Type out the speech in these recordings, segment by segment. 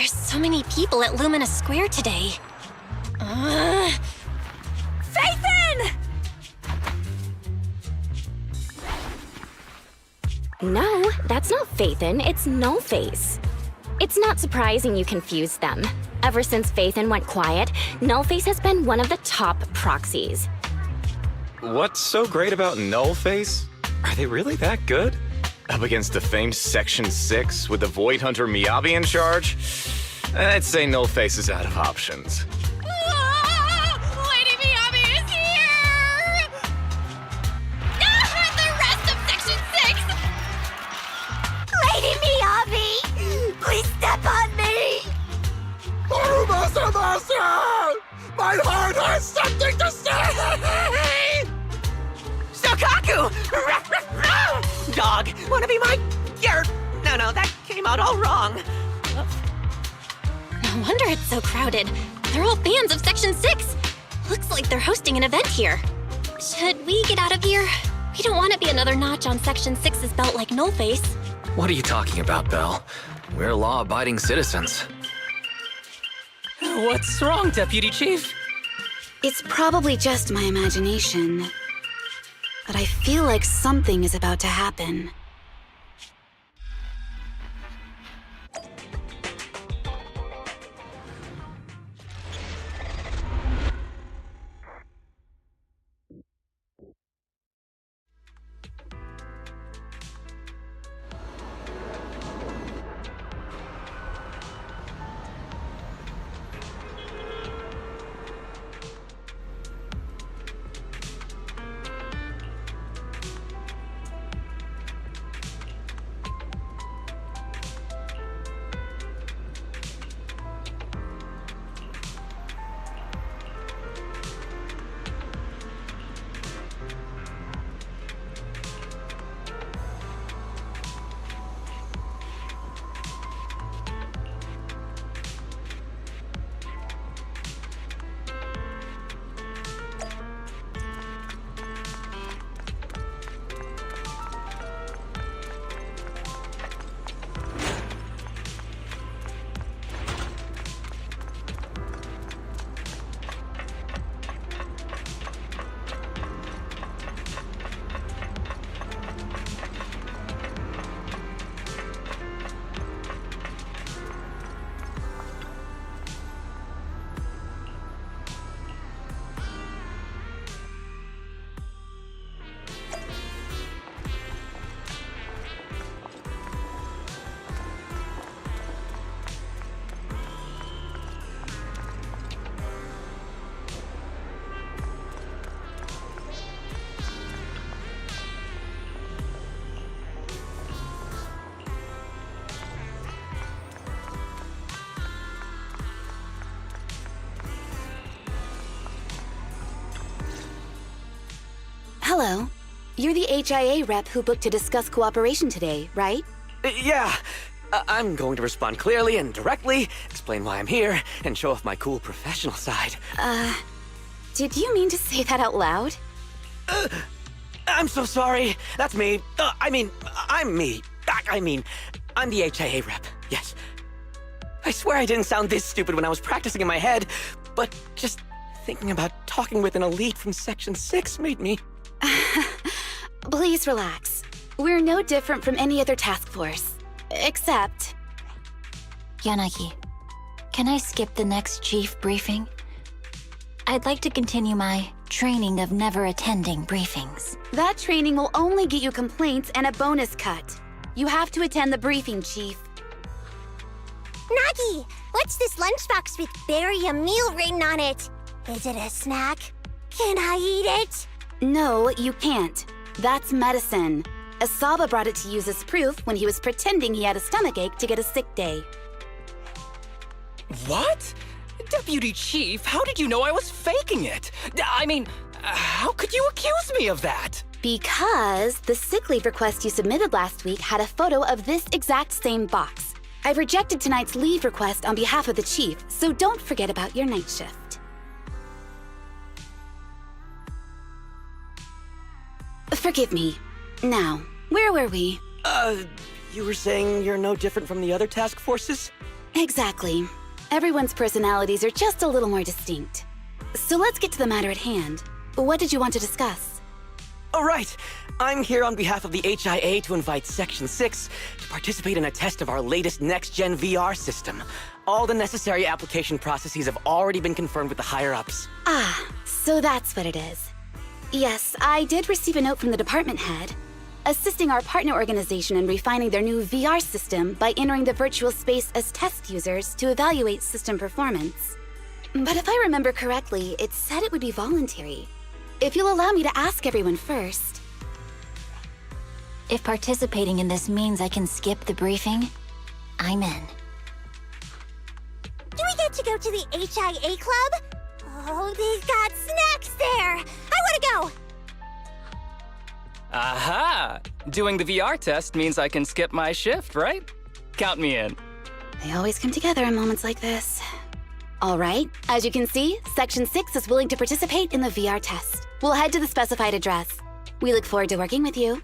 There's so many people at Lumina Square today. Phaethon! No, that's not Phaethon, it's Nullface. It's not surprising you confused them. Ever since Phaethon went quiet, Nullface has been one of the top proxies. What's so great about Nullface? Are they really that good? Up against the famed Section 6 with the Void Hunter Miyabi in charge? I'd say Nullface is out of options. Lady Miyabi is here! The rest of Section 6! Lady Miyabi! Please step on me! My heart has something to say! Sokaku! Dog, wanna be my... No, that came out all wrong. No wonder it's so crowded. They're all fans of Section 6. Looks like they're hosting an event here. Should we get out of here? We don't want to be another notch on Section 6's belt like Nullface. What are you talking about, Belle? We're law-abiding citizens. What's wrong, Deputy Chief? It's probably just my imagination, but I feel like something is about to happen. Hello. You're the HIA rep who booked to discuss cooperation today, right? Yeah. I'm going to respond clearly and directly, explain why I'm here, and show off my cool professional side. Did you mean to say that out loud? I'm so sorry. That's me. I'm me. I'm the HIA rep. Yes. I swear I didn't sound this stupid when I was practicing in my head, but just thinking about talking with an elite from Section 6 made me... Please relax. We're no different from any other task force. Except... Yanagi, can I skip the next chief briefing? I'd like to continue my training of never attending briefings. That training will only get you complaints and a bonus cut. You have to attend the briefing, Chief. Nagi, what's this lunchbox with berry a meal written on it? Is it a snack? Can I eat it? No, you can't. That's medicine. Asaba brought it to use as proof when he was pretending he had a stomachache to get a sick day. What? Deputy Chief, how did you know I was faking it? I mean, how could you accuse me of that? Because the sick leave request you submitted last week had a photo of this exact same box. I've rejected tonight's leave request on behalf of the Chief, so don't forget about your night shift. Forgive me. Now, where were we? You were saying you're no different from the other task forces? Exactly. Everyone's personalities are just a little more distinct. So let's get to the matter at hand. What did you want to discuss? All right. I'm here on behalf of the HIA to invite Section 6 to participate in a test of our latest next-gen VR system. All the necessary application processes have already been confirmed with the higher-ups. Ah, so that's what it is. Yes, I did receive a note from the department head, assisting our partner organization in refining their new VR system by entering the virtual space as test users to evaluate system performance. But if I remember correctly, it said it would be voluntary. If you'll allow me to ask everyone first. If participating in this means I can skip the briefing, I'm in. Do we get to go to the HIA club? Oh, they've got snacks there! I wanna go! Aha! Doing the VR test means I can skip my shift, right? Count me in. They always come together in moments like this. All right, as you can see, Section 6 is willing to participate in the VR test. We'll head to the specified address. We look forward to working with you.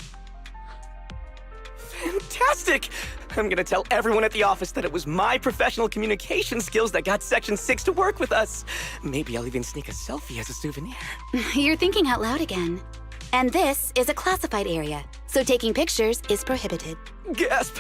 Fantastic! I'm gonna tell everyone at the office that it was my professional communication skills that got Section 6 to work with us. Maybe I'll even sneak a selfie as a souvenir. You're thinking out loud again. And this is a classified area, so taking pictures is prohibited. Gasp!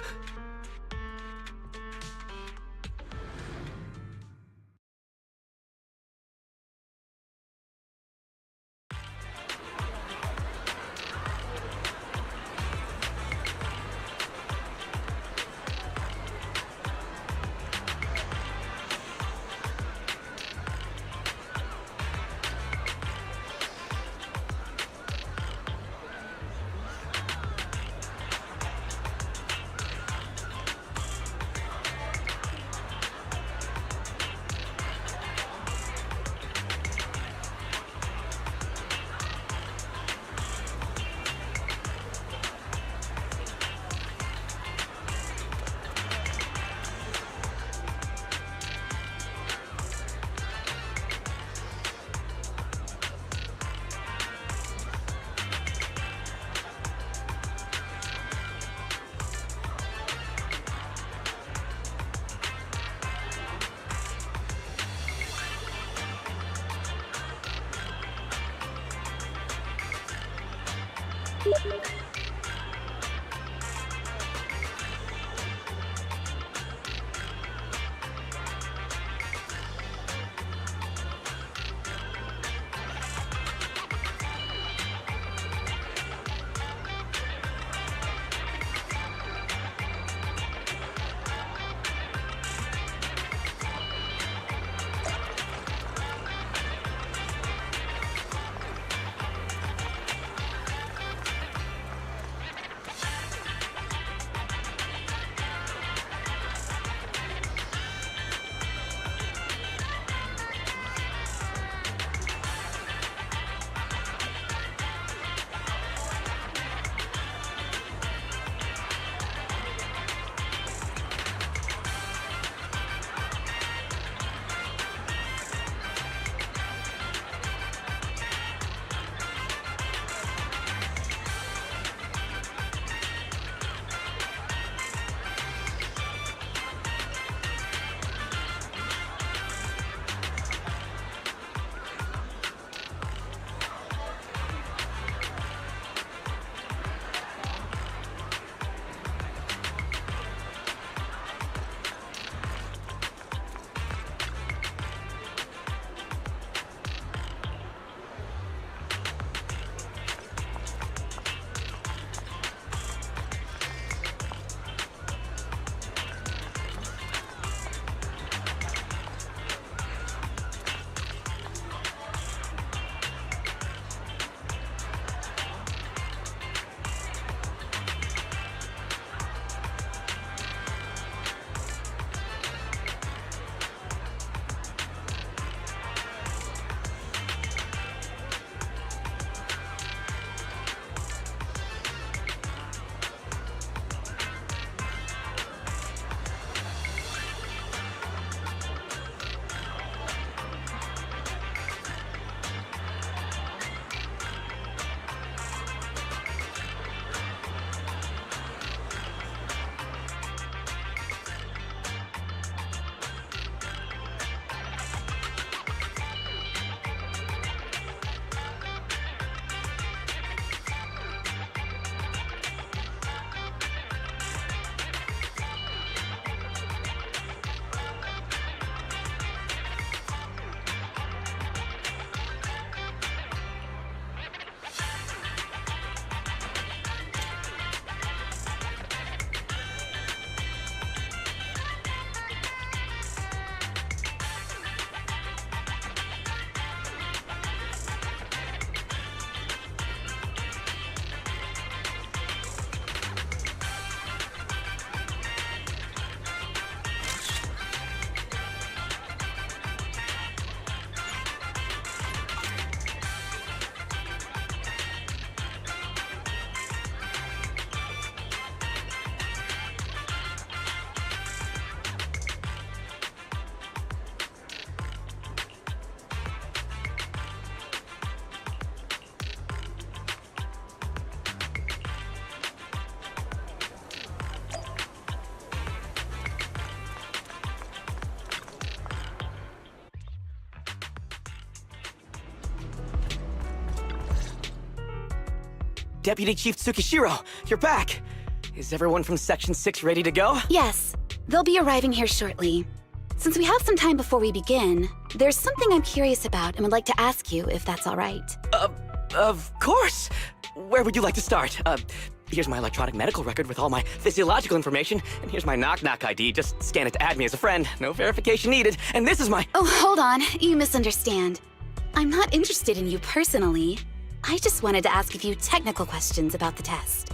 Deputy Chief Tsukishiro, you're back! Is everyone from Section 6 ready to go? Yes, they'll be arriving here shortly. Since we have some time before we begin, there's something I'm curious about and would like to ask you if that's all right. Of course! Where would you like to start? Here's my electronic medical record with all my physiological information, and here's my knock-knock ID. Just scan it to add me as a friend. No verification needed. And this is my— Oh, hold on. You misunderstand. I'm not interested in you personally. I just wanted to ask a few technical questions about the test.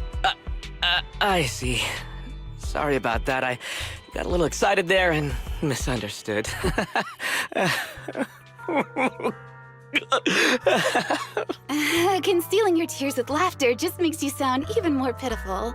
I see. Sorry about that. I got a little excited there and misunderstood. Concealing your tears with laughter just makes you sound even more pitiful.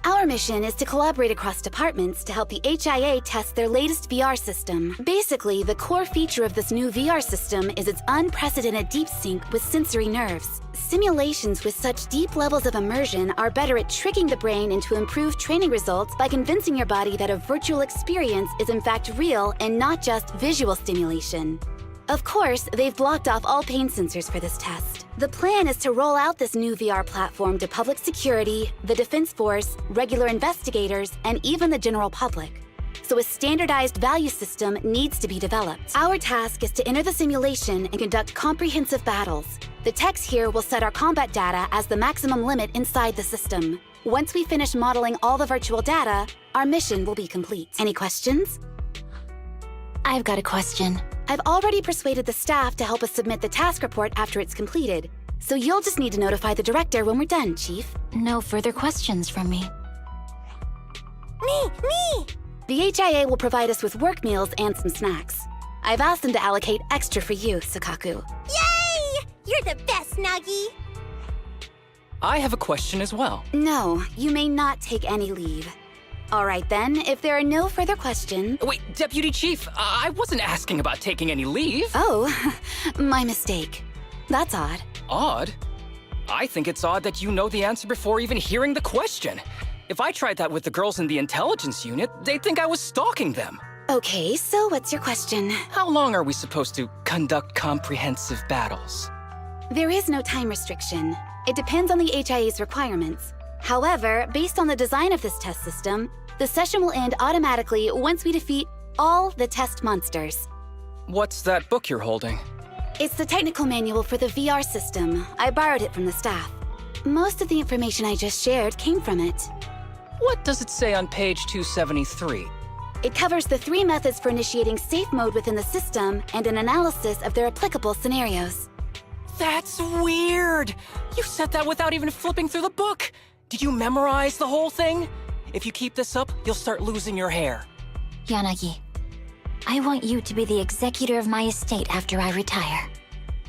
Our mission is to collaborate across departments to help the HIA test their latest VR system. Basically, the core feature of this new VR system is its unprecedented deep sync with sensory nerves. Simulations with such deep levels of immersion are better at tricking the brain into improved training results by convincing your body that a virtual experience is in fact real and not just visual stimulation. Of course, they've blocked off all pain sensors for this test. The plan is to roll out this new VR platform to public security, the Defense Force, regular investigators, and even the general public. So a standardized value system needs to be developed. Our task is to enter the simulation and conduct comprehensive battles. The techs here will set our combat data as the maximum limit inside the system. Once we finish modeling all the virtual data, our mission will be complete. Any questions? I've got a question. I've already persuaded the staff to help us submit the task report after it's completed. So you'll just need to notify the director when we're done, Chief. No further questions from me. Me! The HIA will provide us with work meals and some snacks. I've asked them to allocate extra for you, Sukaku. Yay! You're the best, Nagi! I have a question as well. No, you may not take any leave. All right then, if there are no further questions— Wait, Deputy Chief, I wasn't asking about taking any leave. Oh, my mistake. That's odd. Odd? I think it's odd that you know the answer before even hearing the question. If I tried that with the girls in the intelligence unit, they'd think I was stalking them. Okay, so what's your question? How long are we supposed to conduct comprehensive battles? There is no time restriction. It depends on the HIA's requirements. However, based on the design of this test system, the session will end automatically once we defeat all the test monsters. What's that book you're holding? It's the technical manual for the VR system. I borrowed it from the staff. Most of the information I just shared came from it. What does it say on page 273? It covers the 3 methods for initiating safe mode within the system and an analysis of their applicable scenarios. That's weird! You said that without even flipping through the book! Did you memorize the whole thing? If you keep this up, you'll start losing your hair. Yanagi, I want you to be the executor of my estate after I retire.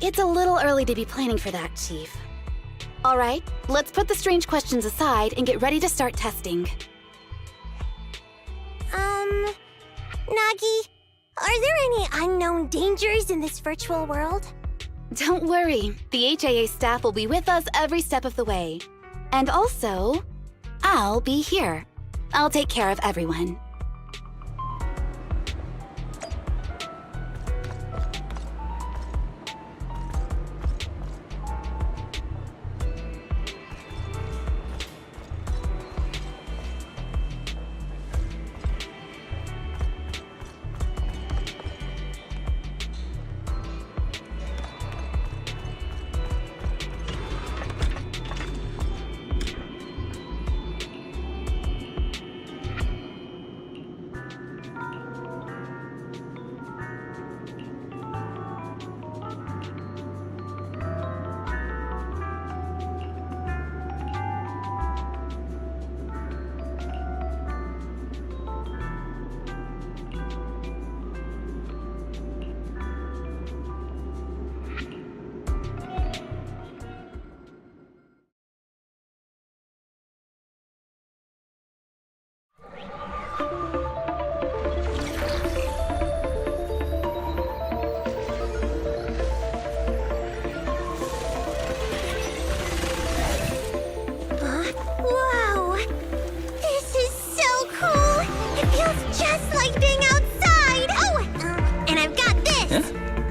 It's a little early to be planning for that, Chief. All right, let's put the strange questions aside and get ready to start testing. Nagi, are there any unknown dangers in this virtual world? Don't worry, the HIA staff will be with us every step of the way. And also, I'll be here. I'll take care of everyone.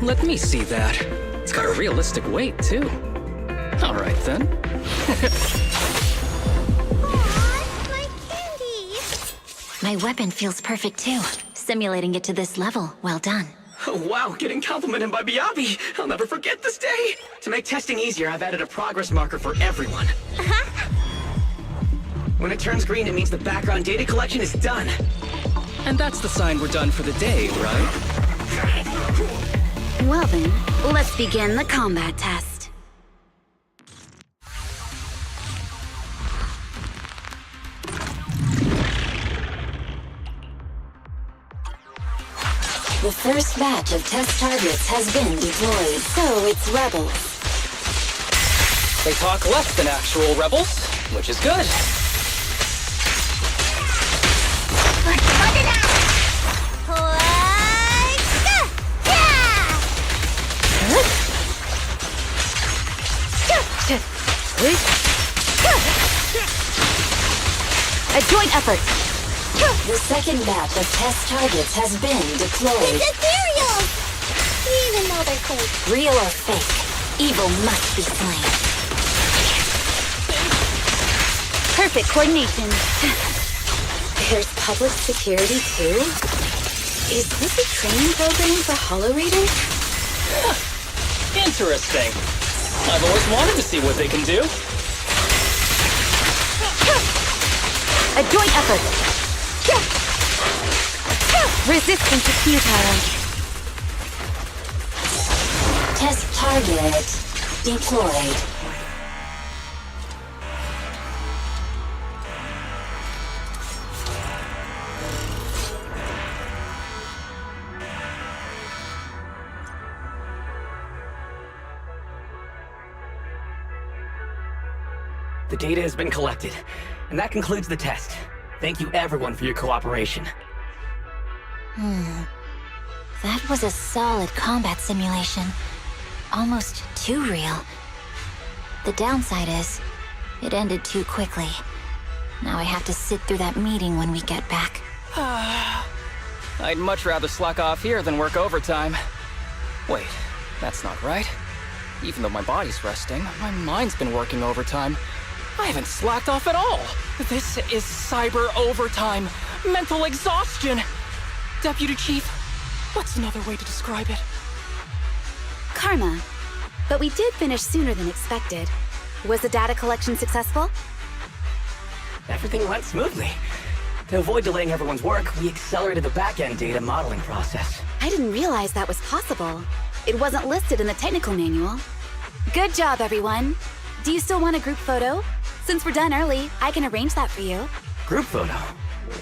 Let me see that. It's got a realistic weight, too. All right, then. Aw, my candy. My weapon feels perfect too. Simulating it to this level, well done. Oh, wow, getting complimented by Miyabi. I'll never forget this day. To make testing easier, I've added a progress marker for everyone. When it turns green, it means the background data collection is done. And that's the sign we're done for the day, right? Well then, let's begin the combat test. The first batch of test targets has been deployed. So it's rebels. They talk less than actual rebels, which is good. A joint effort. The second batch of test targets has been deployed. It's ethereal! Even though they're fake. Real or fake, evil must be slain. Perfect coordination. There's public security too? Is this a training program for holo readers? Interesting. I've always wanted to see what they can do. A joint effort. Resistance is futile. Test target deployed. The data has been collected, and that concludes the test. Thank you everyone for your cooperation. That was a solid combat simulation. Almost too real. The downside is, it ended too quickly. Now I have to sit through that meeting when we get back. I'd much rather slack off here than work overtime. Wait, that's not right. Even though my body's resting, my mind's been working overtime. I haven't slacked off at all. This is cyber overtime. Mental exhaustion. Deputy Chief, what's another way to describe it? Karma. But we did finish sooner than expected. Was the data collection successful? Everything went smoothly. To avoid delaying everyone's work, we accelerated the back-end data modeling process. I didn't realize that was possible. It wasn't listed in the technical manual. Good job, everyone. Do you still want a group photo? Since we're done early, I can arrange that for you. Group photo?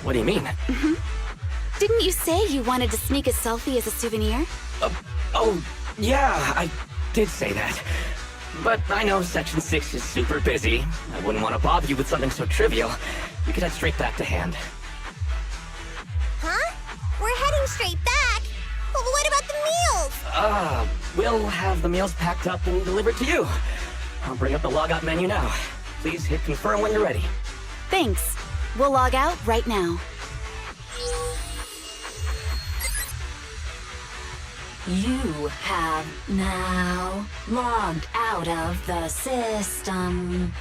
What do you mean? Didn't you say you wanted to sneak a selfie as a souvenir? Oh, yeah, I did say that. But I know Section 6 is super busy. I wouldn't want to bother you with something so trivial. We could head straight back to hand. Huh? We're heading straight back? Well, what about the meals? We'll have the meals packed up and delivered to you. I'll bring up the logout menu now. Please hit confirm when you're ready. Thanks. We'll log out right now. You have now logged out of the system.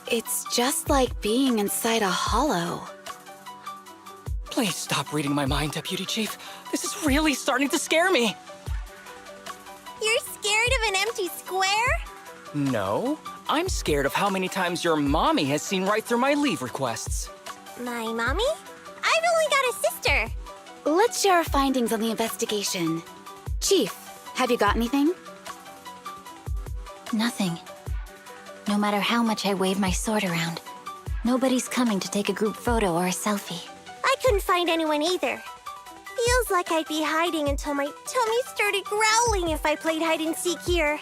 It's just like being inside a hollow. Please stop reading my mind, Deputy Chief. This is really starting to scare me. You're scared of an empty square? No, I'm scared of how many times your mommy has seen right through my leave requests. My mommy? I've only got a sister. Let's share our findings on the investigation. Chief, have you got anything? Nothing. No matter how much I wave my sword around, nobody's coming to take a group photo or a selfie. I couldn't find anyone either. Feels like I'd be hiding until my tummy started growling if I played hide and seek here.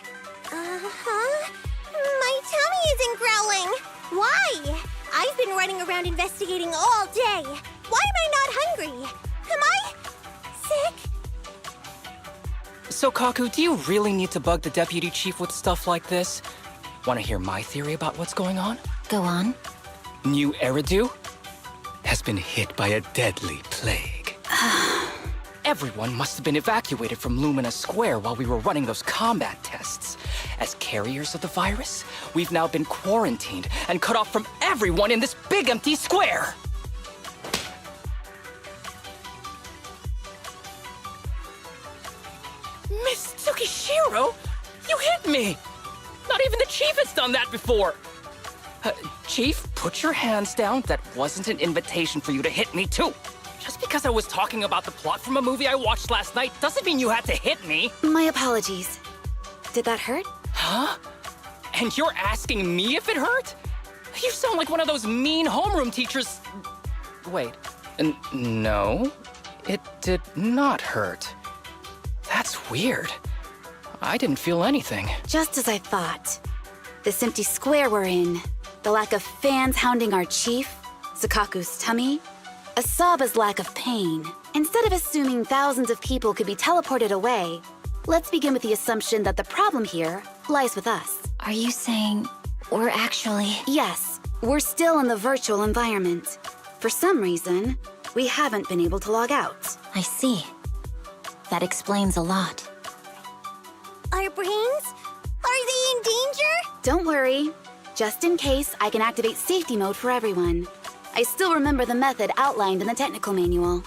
Uh-huh. My tummy isn't growling. Why? I've been running around investigating all day. Why am I not hungry? Am I sick? So, Kaku, do you really need to bug the Deputy Chief with stuff like this? Want to hear my theory about what's going on? Go on. New Eridu has been hit by a deadly plague. Everyone must have been evacuated from Lumina Square while we were running those combat tests. As carriers of the virus, we've now been quarantined and cut off from everyone in this big empty square. Miss Tsukishiro, you hit me! Not even the Chief has done that before! Chief, put your hands down. That wasn't an invitation for you to hit me, too. Just because I was talking about the plot from a movie I watched last night doesn't mean you had to hit me. My apologies. Did that hurt? Huh? And you're asking me if it hurt? You sound like one of those mean homeroom teachers. Wait, no, it did not hurt. That's weird. I didn't feel anything. Just as I thought. This empty square we're in, the lack of fans hounding our chief, Sukaku's tummy, Asaba's lack of pain. Instead of assuming thousands of people could be teleported away, let's begin with the assumption that the problem here lies with us. Are you saying we're actually... Yes, we're still in the virtual environment. For some reason, we haven't been able to log out. I see. That explains a lot. Our brains? Are they in danger? Don't worry. Just in case, I can activate safety mode for everyone. I still remember the method outlined in the technical manual.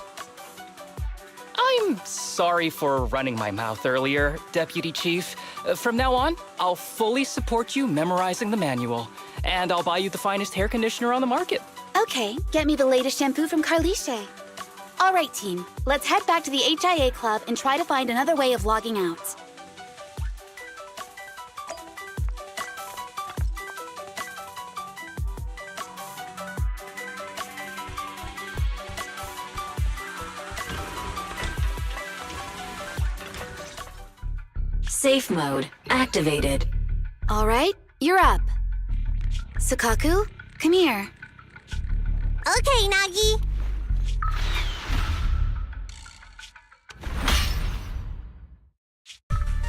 I'm sorry for running my mouth earlier, Deputy Chief. From now on, I'll fully support you memorizing the manual. And I'll buy you the finest hair conditioner on the market. Okay, get me the latest shampoo from Carliche. All right, team. Let's head back to the HIA Club and try to find another way of logging out. Safe mode activated. All right, you're up. Sukaku, come here. Okay, Nagi.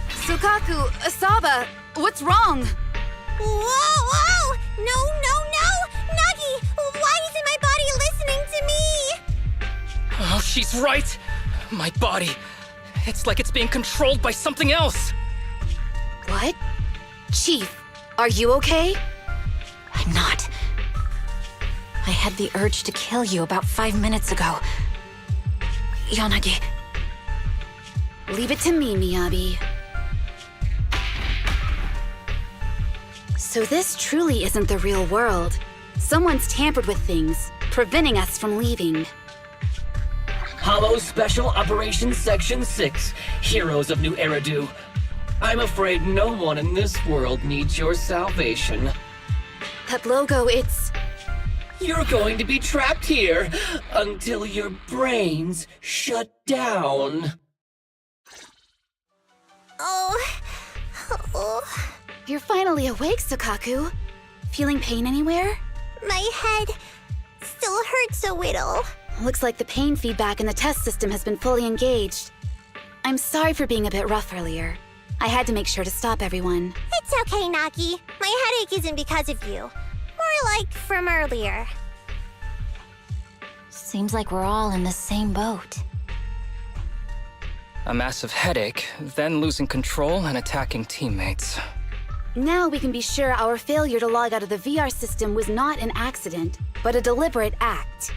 Sukaku, Asaba, what's wrong? Whoa! No! Nagi, why isn't my body listening to me? Oh, she's right. My body. It's like it's being controlled by something else. What? Chief, are you okay? I'm not. I had the urge to kill you about 5 minutes ago. Yanagi. Leave it to me, Miyabi. So this truly isn't the real world. Someone's tampered with things, preventing us from leaving. Hollow Special Operations Section 6, Heroes of New Eridu. I'm afraid no one in this world needs your salvation. That logo, it's... You're going to be trapped here until your brains shut down. Oh. You're finally awake, Sukaku. Feeling pain anywhere? My head still hurts a little. Looks like the pain feedback in the test system has been fully engaged. I'm sorry for being a bit rough earlier. I had to make sure to stop everyone. It's okay, Nagi. My headache isn't because of you. More like from earlier. Seems like we're all in the same boat. A massive headache, then losing control and attacking teammates. Now we can be sure our failure to log out of the VR system was not an accident, but a deliberate act.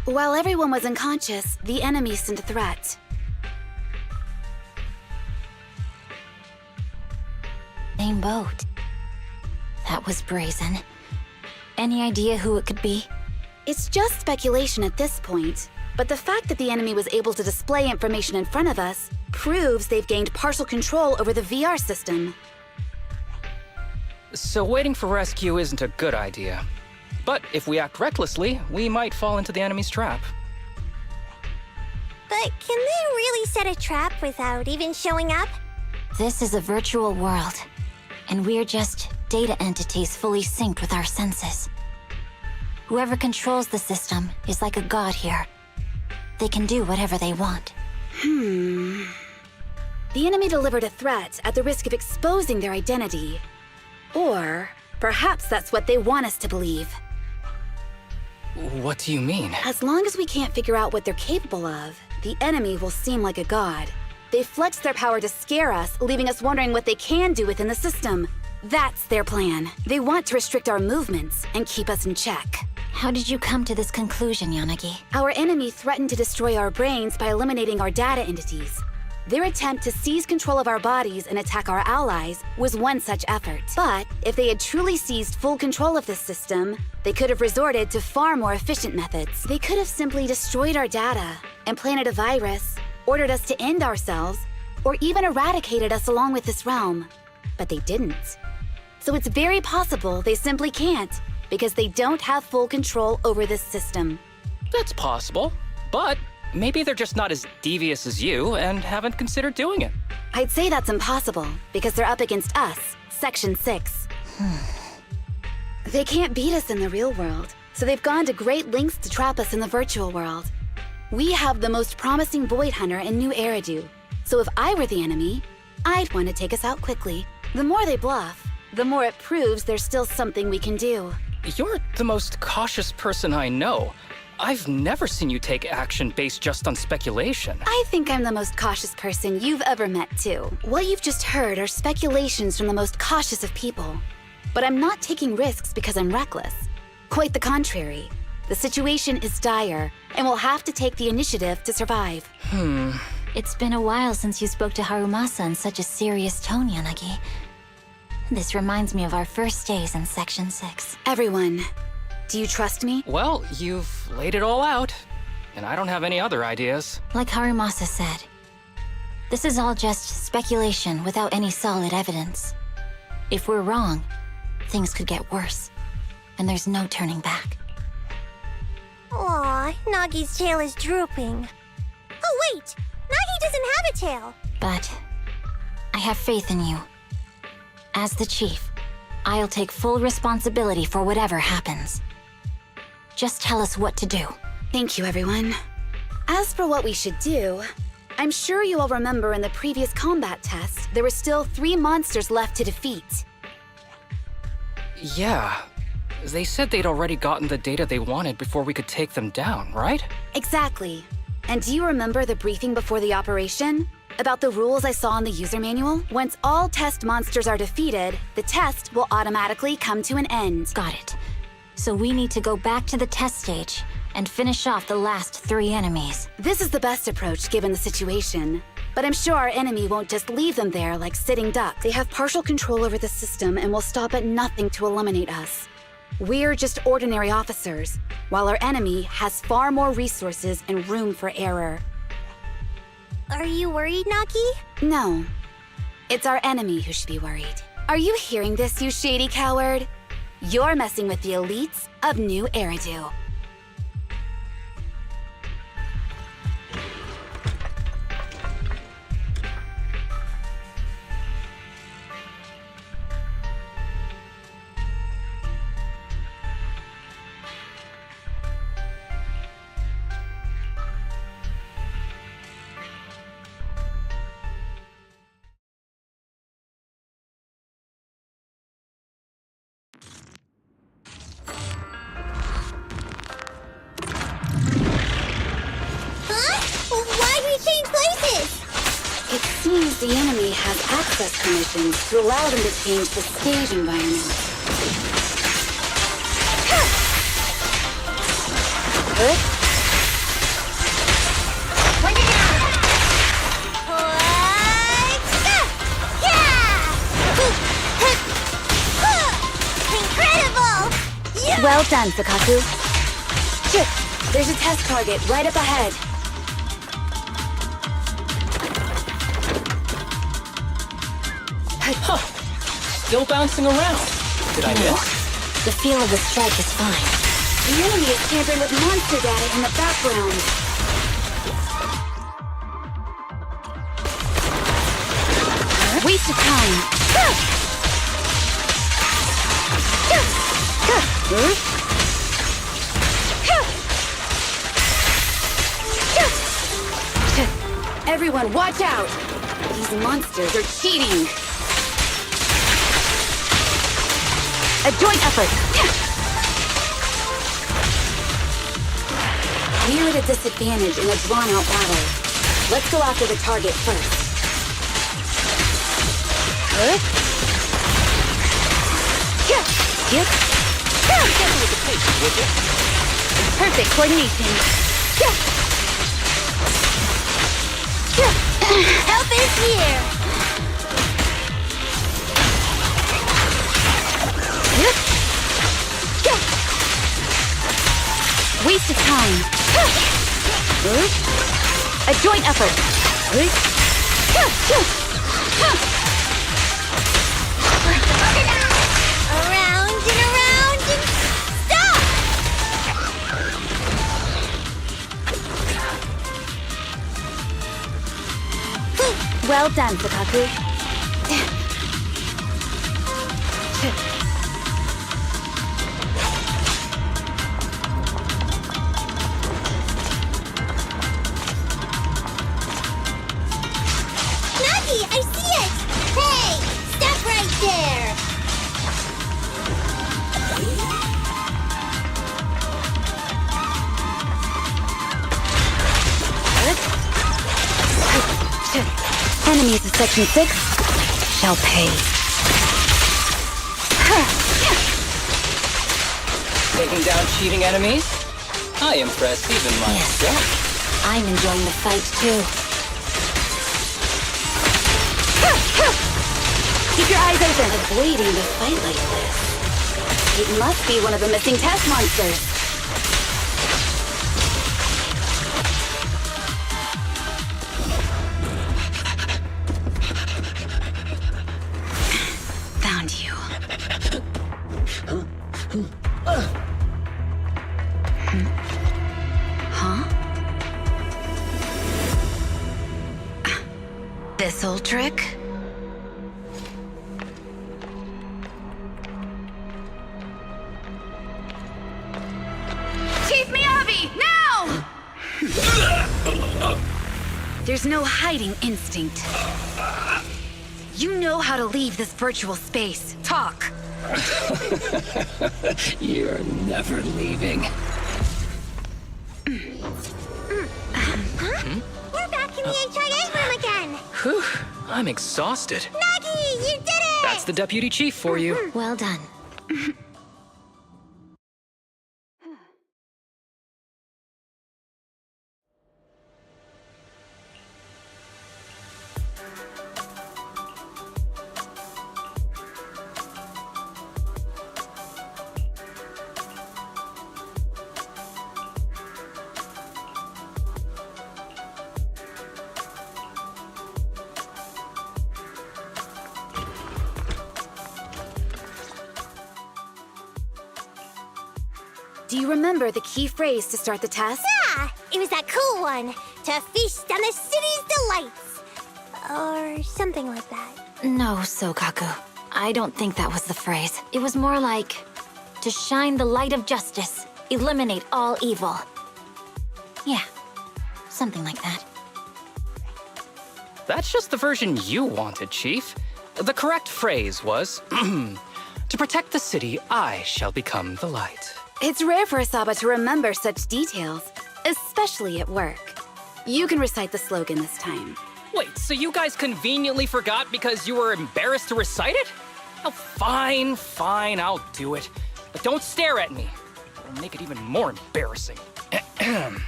While everyone was unconscious, the enemy sent a threat. Same boat. That was brazen. Any idea who it could be? It's just speculation at this point, but the fact that the enemy was able to display information in front of us proves they've gained partial control over the VR system. So waiting for rescue isn't a good idea. But if we act recklessly, we might fall into the enemy's trap. But can they really set a trap without even showing up? This is a virtual world, and we're just data entities fully synced with our senses. Whoever controls the system is like a god here. They can do whatever they want. The enemy delivered a threat at the risk of exposing their identity. Or perhaps that's what they want us to believe. What do you mean? As long as we can't figure out what they're capable of, the enemy will seem like a god. They flex their power to scare us, leaving us wondering what they can do within the system. That's their plan. They want to restrict our movements and keep us in check. How did you come to this conclusion, Yanagi? Our enemy threatened to destroy our brains by eliminating our data entities. Their attempt to seize control of our bodies and attack our allies was one such effort. But if they had truly seized full control of this system, they could have resorted to far more efficient methods. They could have simply destroyed our data, implanted a virus, ordered us to end ourselves, or even eradicated us along with this realm. But they didn't. So it's very possible they simply can't, because they don't have full control over this system. That's possible, but maybe they're just not as devious as you and haven't considered doing it. I'd say that's impossible, because they're up against us, Section 6. They can't beat us in the real world, so they've gone to great lengths to trap us in the virtual world. We have the most promising Void Hunter in New Eridu, so if I were the enemy, I'd want to take us out quickly. The more they bluff, the more it proves there's still something we can do. You're the most cautious person I know. I've never seen you take action based just on speculation. I think I'm the most cautious person you've ever met, too. What you've just heard are speculations from the most cautious of people. But I'm not taking risks because I'm reckless. Quite the contrary. The situation is dire, and we'll have to take the initiative to survive. It's been a while since you spoke to Harumasa in such a serious tone, Yanagi. This reminds me of our first days in Section 6. Everyone, do you trust me? Well, you've laid it all out, and I don't have any other ideas. Like Harumasa said, this is all just speculation without any solid evidence. If we're wrong, things could get worse, and there's no turning back. Aw, Nagi's tail is drooping. Oh wait, Nagi doesn't have a tail. But I have faith in you. As the chief, I'll take full responsibility for whatever happens. Just tell us what to do. Thank you, everyone. As for what we should do, I'm sure you all remember in the previous combat test, there were still 3 monsters left to defeat. Yeah. They said they'd already gotten the data they wanted before we could take them down, right? Exactly. And do you remember the briefing before the operation? About the rules I saw in the user manual? Once all test monsters are defeated, the test will automatically come to an end. Got it. So we need to go back to the test stage and finish off the last 3 enemies. This is the best approach given the situation. But I'm sure our enemy won't just leave them there like sitting ducks. They have partial control over the system and will stop at nothing to eliminate us. We're just ordinary officers, while our enemy has far more resources and room for error. Are you worried, Nagi? No. It's our enemy who should be worried. Are you hearing this, you shady coward? You're messing with the elites of New Eridu. It seems the enemy has access permissions to allow them to change the stage environment. Good. Bring it down! Incredible! Yeah! Well done, Fukaku. Chip, there's a test target right up ahead. Huh. Still bouncing around. Did I miss? The feel of the strike is fine. The enemy is tampering with monster data in the background. Waste of time. Everyone, watch out! These monsters are cheating. A joint effort. We're at a disadvantage in a drawn-out battle. Let's go after the target first. Good. Yep. Careful with the pace, would you? Perfect coordination. Help is here! Waste of time. A joint effort. Around and stop! Well done, Fukaku. Nagi, I see it! Hey! Stop right there! Enemies of Section 6 shall pay. Taking down cheating enemies? I impress even myself. I'm enjoying the fight too. Keep your eyes open. Avoiding the fight like this. It must be one of the missing test monsters. Found you. Huh? This old trick? Chief Miyabi, now! There's no hiding instinct. You know how to leave this virtual space. Talk. You're never leaving. We're back in the HIA room again! Whew, I'm exhausted. Nagi, you did it! That's the deputy chief for you. Well done. Do you remember the key phrase to start the test? Yeah! It was that cool one. To feast on the city's delights. Or something like that. No, Sokaku. I don't think that was the phrase. It was more like, to shine the light of justice, eliminate all evil. Yeah, something like that. That's just the version you wanted, Chief. The correct phrase was, to protect the city, I shall become the light. It's rare for Asaba to remember such details, especially at work. You can recite the slogan this time. Wait, so you guys conveniently forgot because you were embarrassed to recite it? Oh, fine, I'll do it. But don't stare at me. It'll make it even more embarrassing. To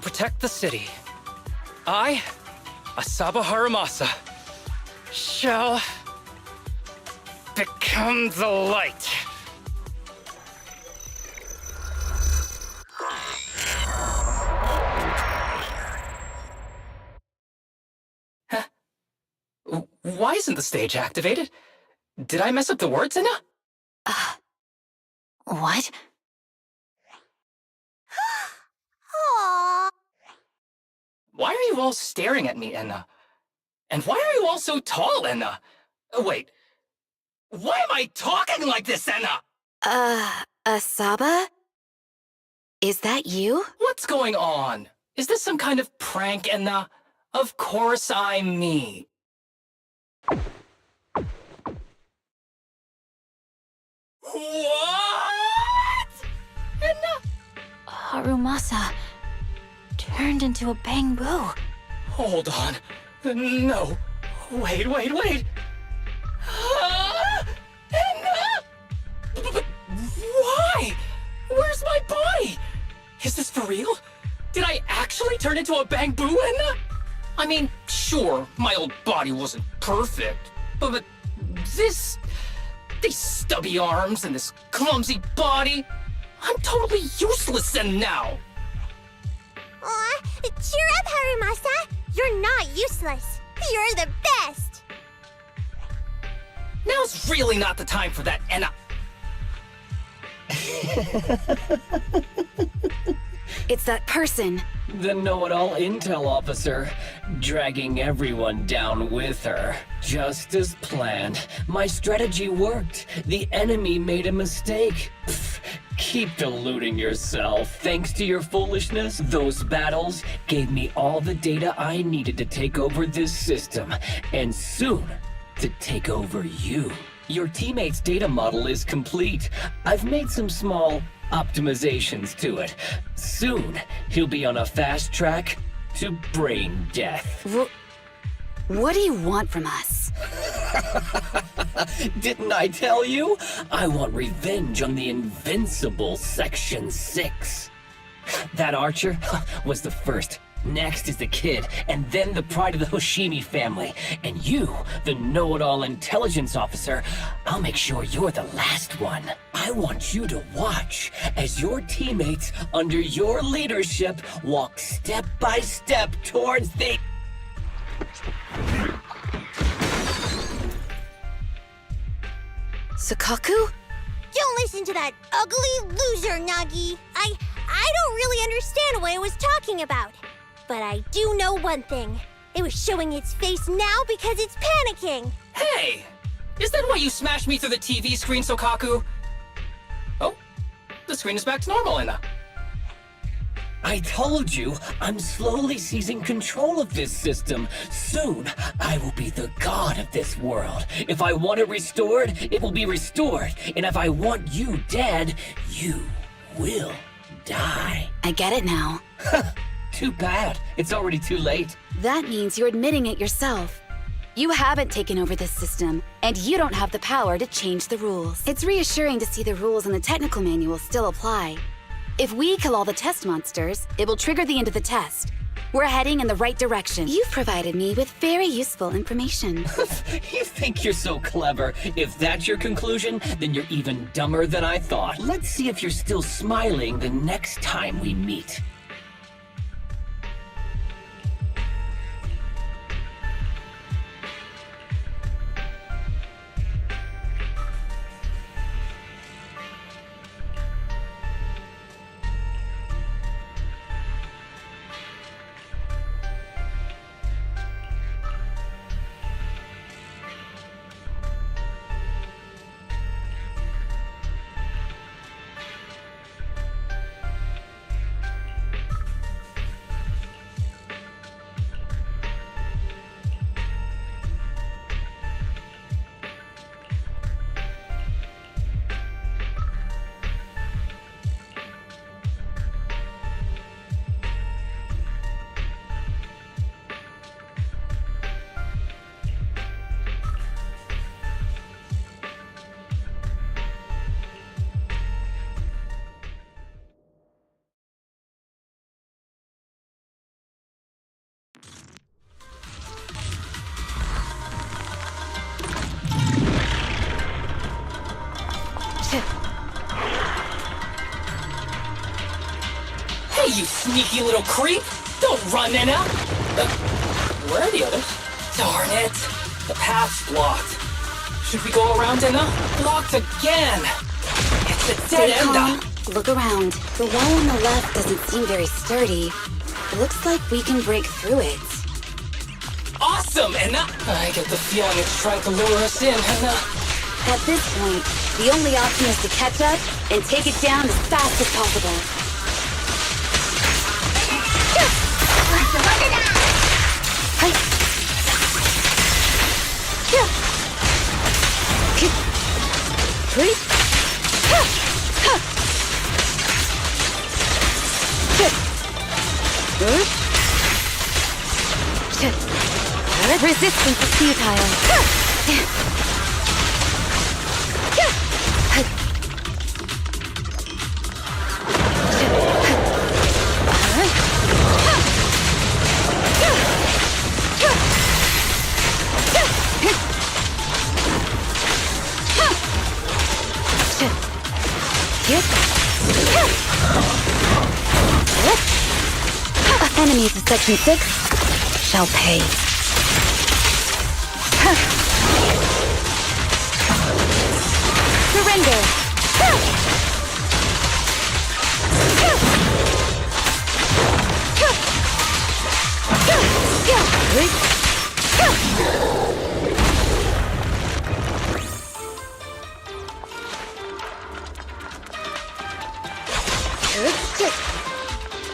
protect the city, I, Asaba Haramasa, shall become the light. Huh? Why isn't the stage activated? Did I mess up the words, Enna? What? Aww. Why are you all staring at me, Enna? And why are you all so tall, Enna? Wait, why am I talking like this, Enna? Asaba? Is that you? What's going on? Is this some kind of prank, Enna? Of course I'm me. What? Enna? Harumasa turned into a bamboo. Hold on. No. Wait. Enna! But why? Where's my body? Is this for real? Did I actually turn into a bamboo, Enna? I mean, sure, my old body wasn't perfect, but these stubby arms and this clumsy body, I'm totally useless and now. Aw, cheer up, Harumasa. You're not useless. You're the best. Now's really not the time for that, Enna. It's that person. The know-it-all intel officer, dragging everyone down with her. Just as planned. My strategy worked. The enemy made a mistake. Pfft, keep deluding yourself. Thanks to your foolishness, those battles gave me all the data I needed to take over this system. And soon, to take over you. Your teammate's data model is complete. I've made some small optimizations to it. Soon, he'll be on a fast track to brain death. What do you want from us? Didn't I tell you? I want revenge on the invincible Section 6. That archer was the first. Next is the kid, and then the pride of the Hoshimi family. And you, the know-it-all intelligence officer, I'll make sure you're the last one. I want you to watch as your teammates, under your leadership, walk step by step towards the... Sukaku? Don't listen to that ugly loser, Nagi. I don't really understand what it was talking about. But I do know one thing. It was showing its face now because it's panicking. Hey! Is that why you smashed me through the TV screen, Sokaku? Oh, the screen is back to normal, Enna. I told you, I'm slowly seizing control of this system. Soon, I will be the god of this world. If I want it restored, it will be restored. And if I want you dead, you will die. I get it now. Too bad. It's already too late. That means you're admitting it yourself. You haven't taken over this system, and you don't have the power to change the rules. It's reassuring to see the rules in the technical manual still apply. If we kill all the test monsters, it will trigger the end of the test. We're heading in the right direction. You've provided me with very useful information. You think you're so clever. If that's your conclusion, then you're even dumber than I thought. Let's see if you're still smiling the next time we meet. sneaky little creep! Don't run, Nena! Where are the others? Darn it! The path's blocked. Should we go around, Nena? Blocked again! It's a dead Stay end! calm. Look around. The wall on the left doesn't seem very sturdy. Looks like we can break through it. Awesome, Nena! I get the feeling it's trying to lure us in, Nena. At this point, the only option is to catch up and take it down as fast as possible. Resistance is futile. Enemies of Section 6 shall pay. Surrender!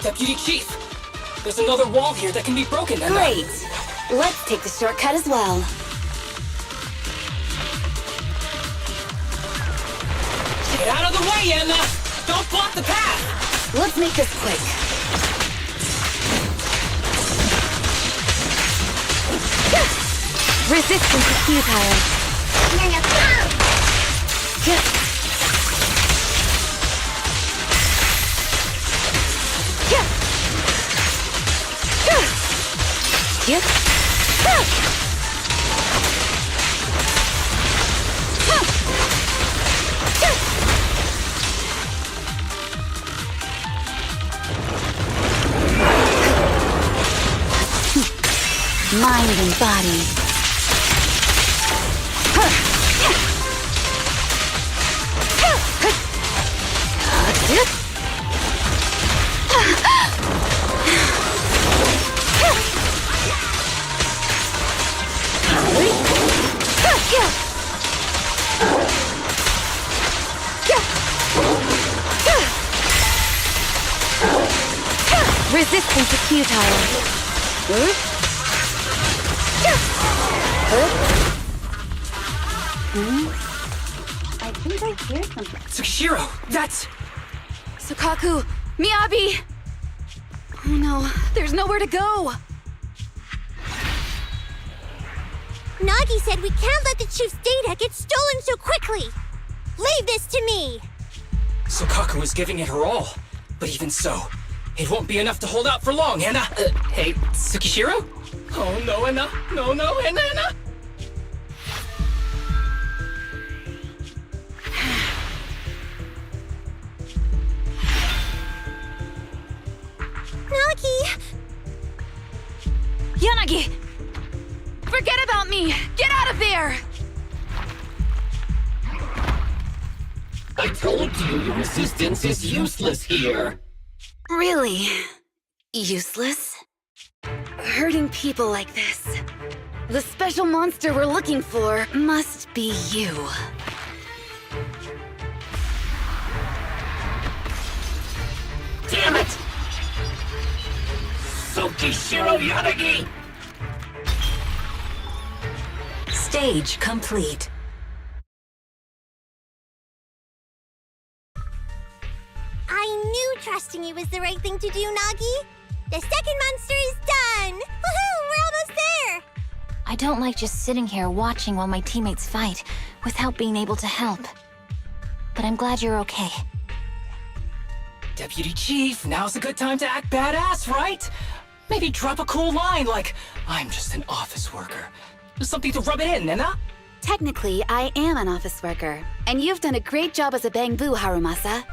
Deputy Chief! There's another wall here that can be broken, Nena. Great! Let's take the shortcut as well. Get out of the way, Anna! Don't block the path! Let's make this quick. Resistance is futile. Mind and body. Resistance is futile. I think I hear something. Tsukishiro, that's... Sukaku! Miyabi! Oh no, there's nowhere to go! Nagi said we can't let the chief's data get stolen so quickly. Leave this to me. Sukaku is giving it her all. But even so, it won't be enough to hold out for long, Anna. Hey, Tsukishiro? Oh no, Anna. No, Anna. Nagi! Yanagi! Forget about me! Get out of there! I told you your resistance is useless here. Really? Useless? Hurting people like this. The special monster we're looking for must be you. Damn it! Tsukishiro Yanagi! Stage complete. I knew trusting you was the right thing to do, Nagi. The second monster is done! Woohoo! We're almost there! I don't like just sitting here watching while my teammates fight without being able to help. But I'm glad you're okay. Deputy Chief, now's a good time to act badass, right? Maybe drop a cool line like, I'm just an office worker. Something to rub it in, Nena? Technically, I am an office worker, and you've done a great job as a bangbu, Harumasa.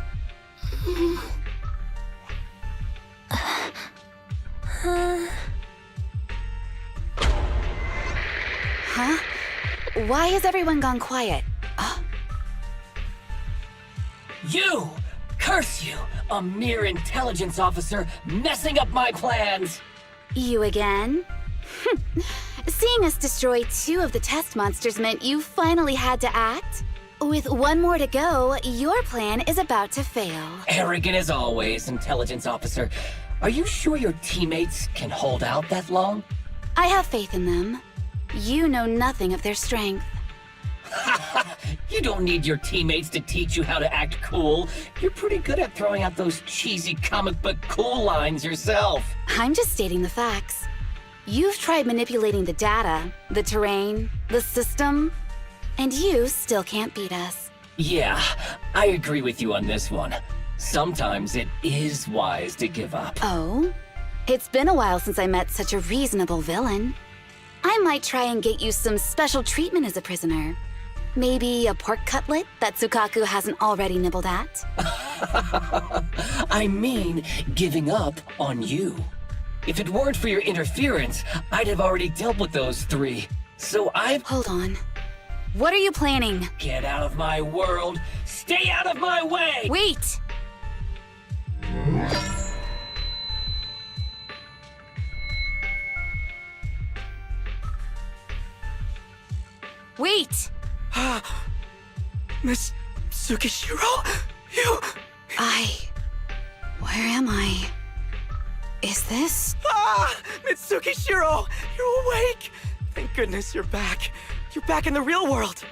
Huh? Why has everyone gone quiet? You! Curse you! A mere intelligence officer messing up my plans! You again? Seeing us destroy 2 of the test monsters meant you finally had to act? With 1 more to go, your plan is about to fail. Arrogant as always, intelligence officer. Are you sure your teammates can hold out that long? I have faith in them. You know nothing of their strength. You don't need your teammates to teach you how to act cool. You're pretty good at throwing out those cheesy comic book cool lines yourself. I'm just stating the facts. You've tried manipulating the data, the terrain, the system, and you still can't beat us. Yeah, I agree with you on this one. Sometimes it is wise to give up. Oh? It's been a while since I met such a reasonable villain. I might try and get you some special treatment as a prisoner. Maybe a pork cutlet that Tsukaku hasn't already nibbled at? I mean, giving up on you. If it weren't for your interference, I'd have already dealt with those 3. So Hold on. What are you planning? Get out of my world! Stay out of my way! Wait! Wait! Miss Tsukishiro? You... Where am I? Is this? Mitsukishiro! You're awake! Thank goodness you're back. You're back in the real world.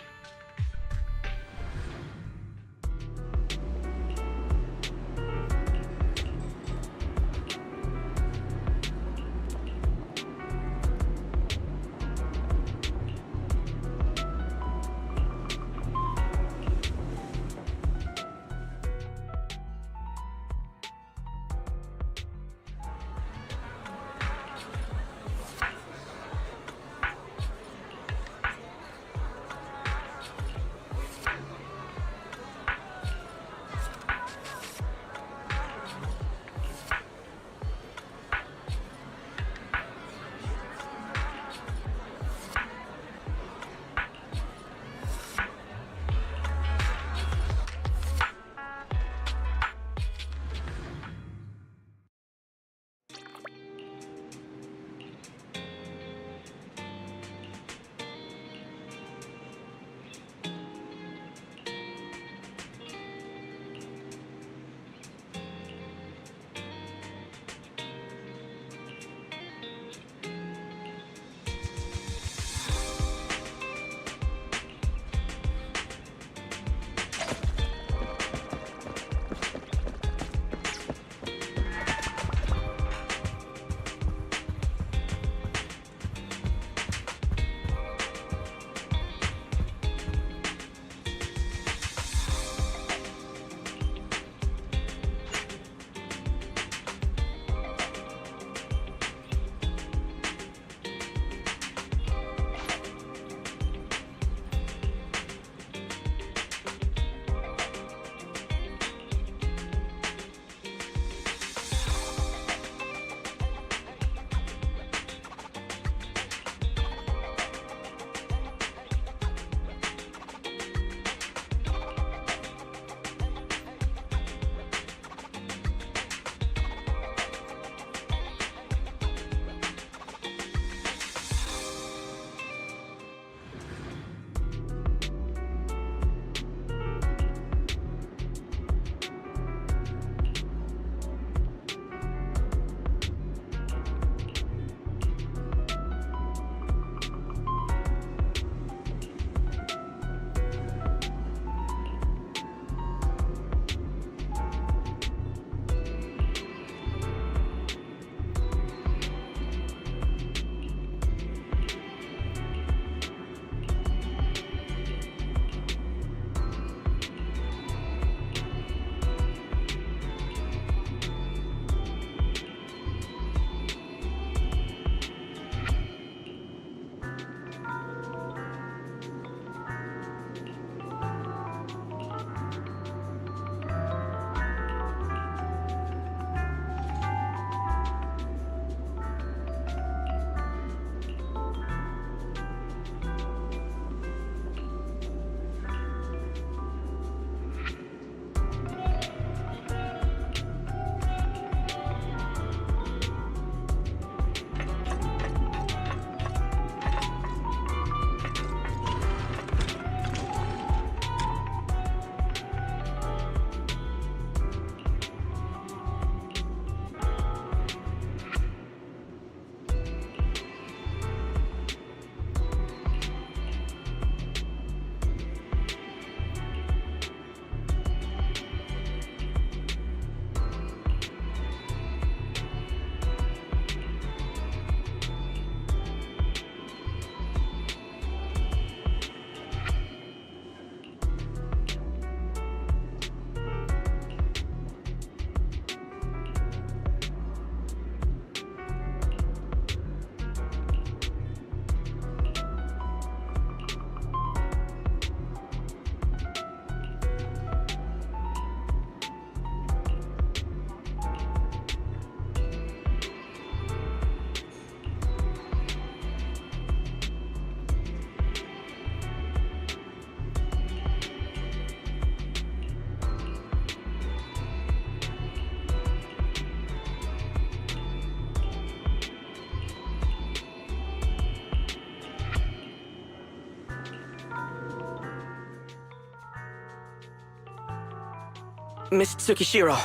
Miss Tsukishiro,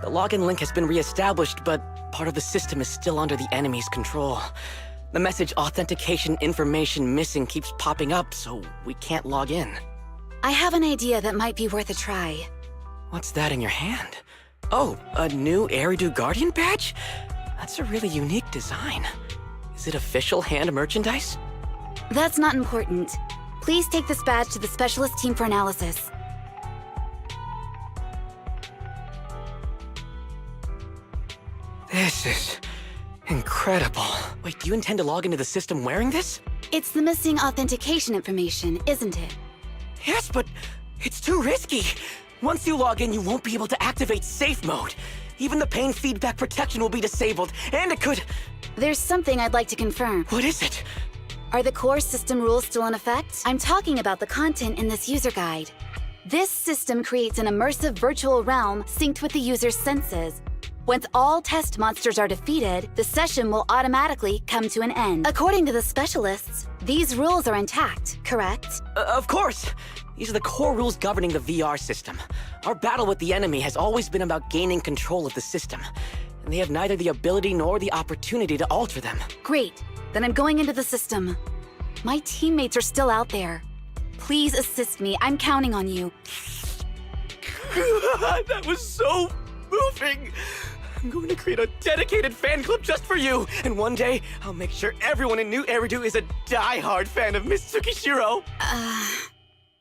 the login link has been re-established, but part of the system is still under the enemy's control. The message authentication information missing keeps popping up, so we can't log in. I have an idea that might be worth a try. What's that in your hand? Oh, a new Eridu Guardian badge? That's a really unique design. Is it official hand merchandise? That's not important. Please take this badge to the specialist team for analysis. This is incredible. Wait, do you intend to log into the system wearing this? It's the missing authentication information, isn't it? Yes, but it's too risky. Once you log in, you won't be able to activate safe mode. Even the pain feedback protection will be disabled, and it could... There's something I'd like to confirm. What is it? Are the core system rules still in effect? I'm talking about the content in this user guide. This system creates an immersive virtual realm synced with the user's senses. Once all test monsters are defeated, the session will automatically come to an end. According to the specialists, these rules are intact, correct? Of course! These are the core rules governing the VR system. Our battle with the enemy has always been about gaining control of the system, and they have neither the ability nor the opportunity to alter them. Great. Then I'm going into the system. My teammates are still out there. Please assist me. I'm counting on you. That was so moving! I'm going to create a dedicated fan club just for you, and one day, I'll make sure everyone in New Eridu is a die-hard fan of Miss Tsukishiro.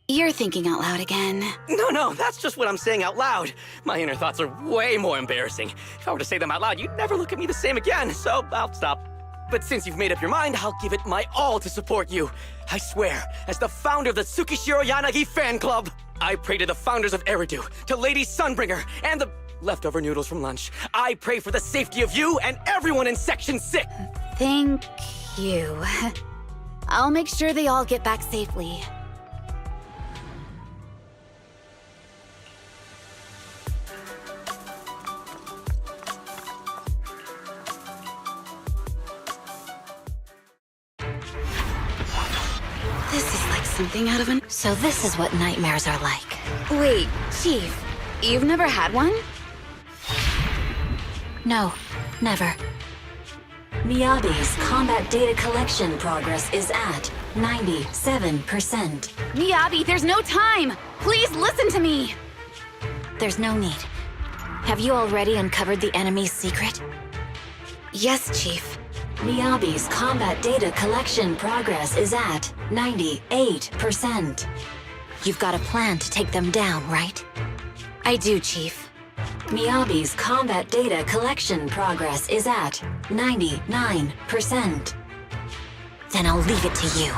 You're thinking out loud again. No, that's just what I'm saying out loud. My inner thoughts are way more embarrassing. If I were to say them out loud, you'd never look at me the same again, so I'll stop. But since you've made up your mind, I'll give it my all to support you. I swear, as the founder of the Tsukishiro Yanagi fan club, I pray to the founders of Eridu, to Lady Sunbringer, and the leftover noodles from lunch. I pray for the safety of you and everyone in Section 6. Thank you. I'll make sure they all get back safely. This is like something out of an... So this is what nightmares are like. Wait, Chief, you've never had one? No, never. Miyabi's combat data collection progress is at 97%. Miyabi, there's no time! Please listen to me! There's no need. Have you already uncovered the enemy's secret? Yes, Chief. Miyabi's combat data collection progress is at 98%. You've got a plan to take them down, right? I do, Chief. Miyabi's combat data collection progress is at 99%. Then I'll leave it to you.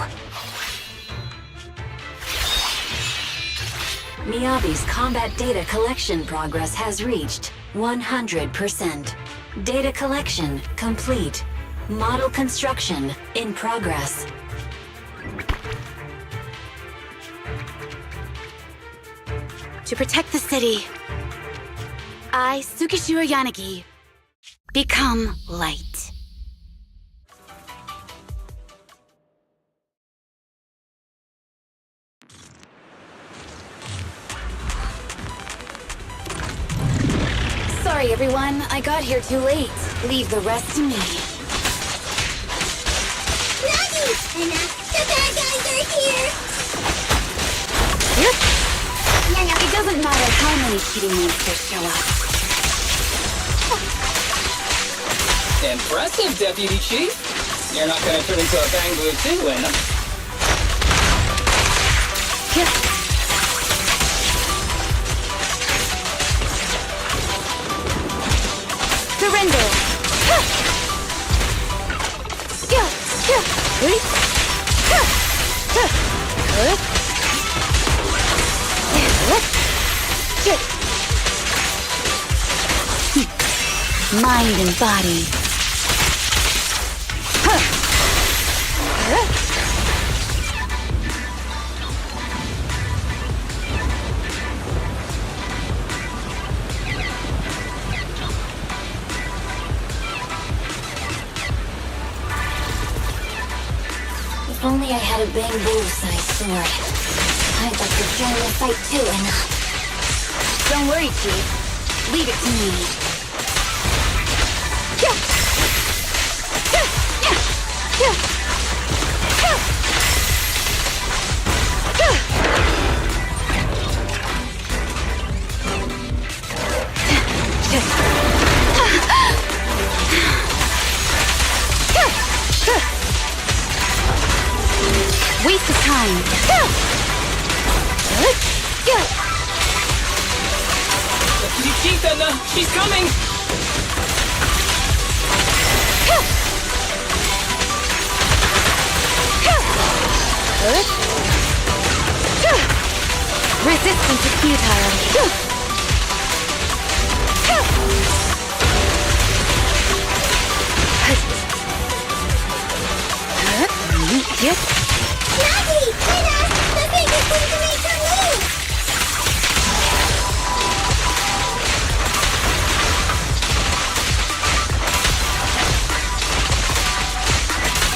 Miyabi's combat data collection progress has reached 100%. Data collection complete. Model construction in progress. To protect the city, I, Tsukishiro Yanagi, become light. Sorry, everyone. I got here too late. Leave the rest to me. Nagi! The bad guys are here! Yep. It doesn't matter how many cheating monsters show up. Impressive, Deputy Chief. You're not gonna turn into a Banglu too, Anna. Surrender! Mind and body. If only I had a bamboo-sized sword. I'd like to join the fight too, Anna. Don't worry, Chief. Leave it to me. Waste of time. Chief, she's coming! Resistance is futile. Yes. Nagi! Tina! The thing is going to make her leave!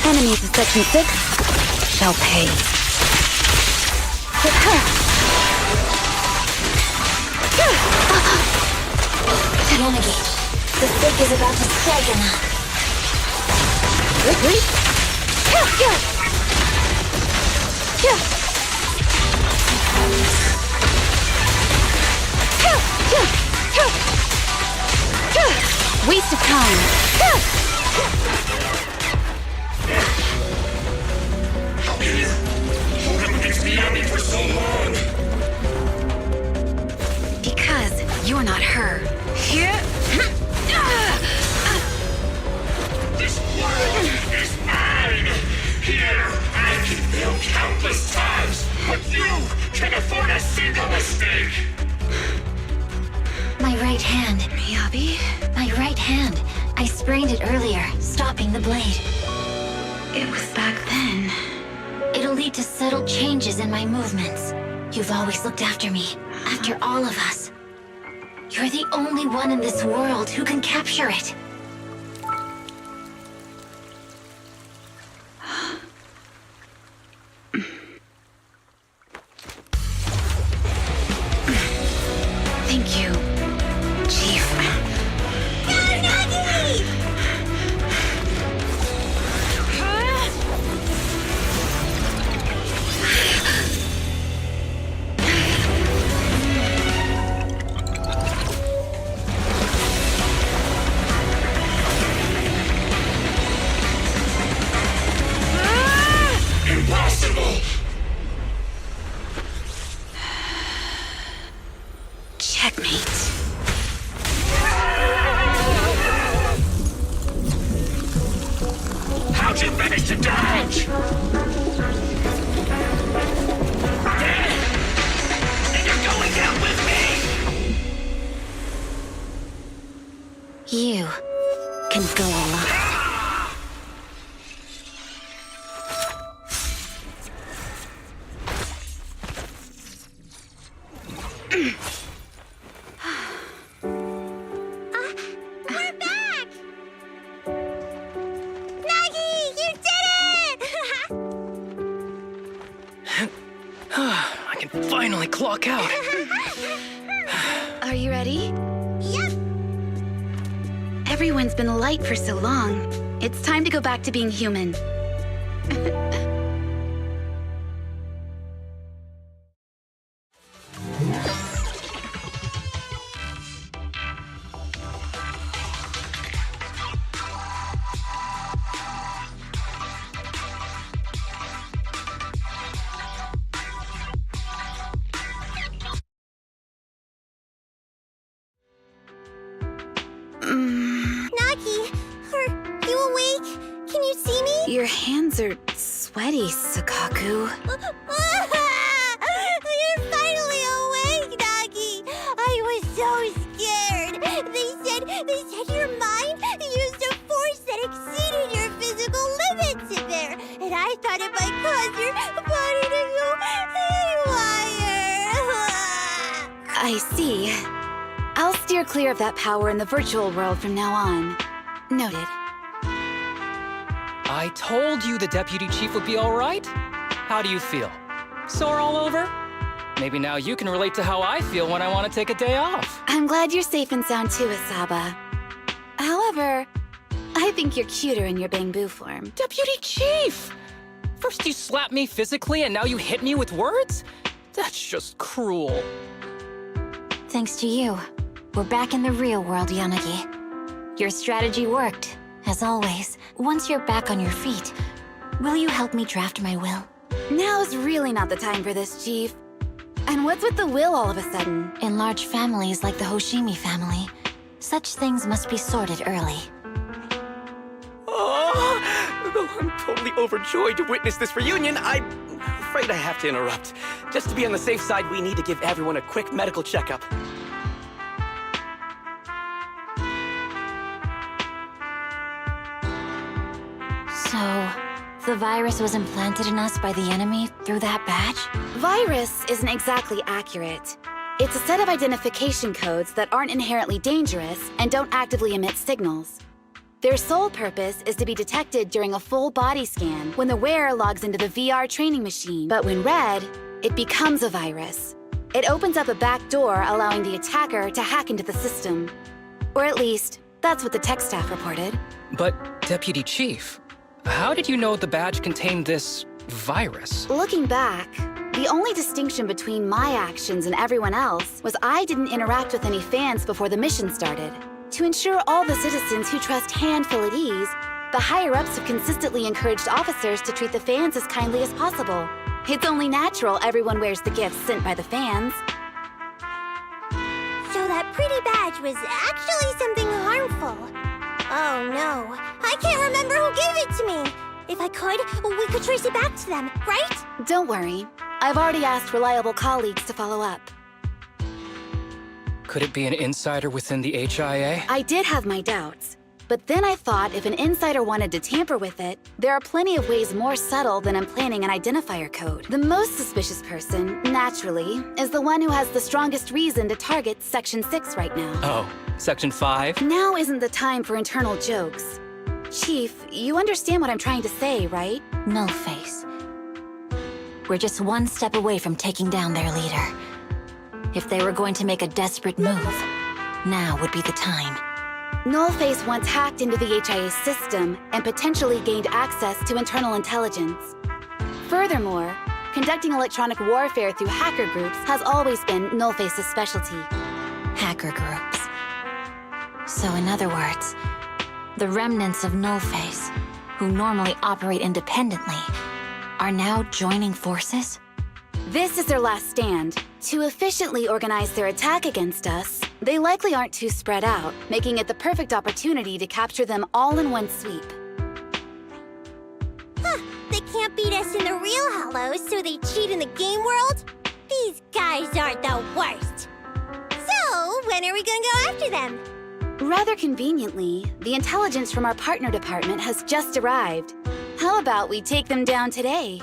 Enemies of Section 6 shall pay. Yanagi, the stick is about to strike enough. Waste of time. Miyabi for so long. Because you're not her. This world is mine. Here, I can fail countless times, but you can afford a single mistake. My right hand. Miyabi? My right hand. I sprained it earlier, stopping the blade. It was back then. It'll lead to subtle changes in my movements. You've always looked after me, after all of us. You're the only one in this world who can capture it. Thank you, Chief. Impossible. Checkmate. How'd you manage to dodge? And you're going down with me? You can go alone. We're back! Nagi, you did it! I can finally clock out. Are you ready? Yep. Everyone's been light for so long. It's time to go back to being human. Nagi, are you awake? Can you see me? Your hands are sweaty, Sakaku. You're finally awake, Nagi. I was so scared. They said your mind used a force that exceeded your physical limits in there, and I thought it might cause your body to go haywire. I see. I'll steer clear of that power in the virtual world from now on. Noted. I told you the deputy chief would be all right. How do you feel? Sore all over? Maybe now you can relate to how I feel when I want to take a day off. I'm glad you're safe and sound too, Asaba. However, I think you're cuter in your bamboo form. Deputy Chief! First you slap me physically and now you hit me with words? That's just cruel. Thanks to you, we're back in the real world, Yanagi. Your strategy worked, as always. Once you're back on your feet, will you help me draft my will? Now's really not the time for this, Chief. And what's with the will all of a sudden? In large families like the Hoshimi family, such things must be sorted early. Oh, though I'm totally overjoyed to witness this reunion, I'm afraid I have to interrupt. Just to be on the safe side, we need to give everyone a quick medical checkup. So, the virus was implanted in us by the enemy through that badge? Virus isn't exactly accurate. It's a set of identification codes that aren't inherently dangerous and don't actively emit signals. Their sole purpose is to be detected during a full body scan when the wearer logs into the VR training machine. But when read, it becomes a virus. It opens up a back door, allowing the attacker to hack into the system. Or at least, that's what the tech staff reported. But, Deputy Chief, how did you know the badge contained this virus? Looking back, the only distinction between my actions and everyone else was I didn't interact with any fans before the mission started. To ensure all the citizens who trust Handful at ease, the higher-ups have consistently encouraged officers to treat the fans as kindly as possible. It's only natural everyone wears the gifts sent by the fans. So that pretty badge was actually something harmful. Oh no, I can't remember who gave it to me. If I could, we could trace it back to them, right? Don't worry. I've already asked reliable colleagues to follow up. Could it be an insider within the HIA? I did have my doubts. But then I thought if an insider wanted to tamper with it, there are plenty of ways more subtle than implanting an identifier code. The most suspicious person, naturally, is the one who has the strongest reason to target Section 6 right now. Oh, Section 5? Now isn't the time for internal jokes. Chief, you understand what I'm trying to say, right? Nullface. We're just one step away from taking down their leader. If they were going to make a desperate move, now would be the time. Nullface once hacked into the HIA's system and potentially gained access to internal intelligence. Furthermore, conducting electronic warfare through hacker groups has always been Nullface's specialty. Hacker groups. So in other words, the remnants of Nullface, who normally operate independently, are now joining forces? This is their last stand. To efficiently organize their attack against us, they likely aren't too spread out, making it the perfect opportunity to capture them all in one sweep. Huh, they can't beat us in the real Hollows, so they cheat in the game world? These guys aren't the worst. So, when are we gonna go after them? Rather conveniently, the intelligence from our partner department has just arrived. How about we take them down today?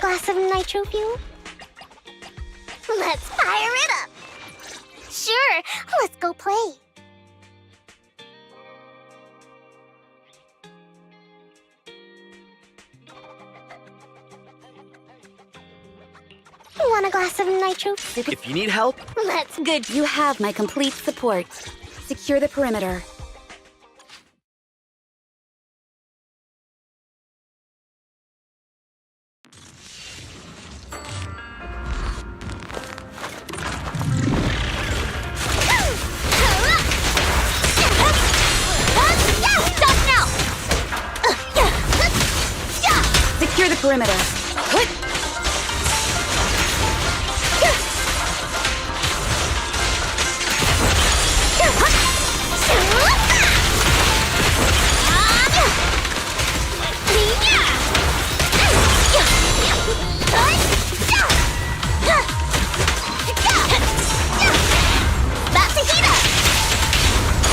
glass of nitro fuel? Let's fire it up! Sure, let's go play. Want a glass of nitro? If you need help, Let's Good, you have my complete support. Secure the perimeter. Secure the perimeter.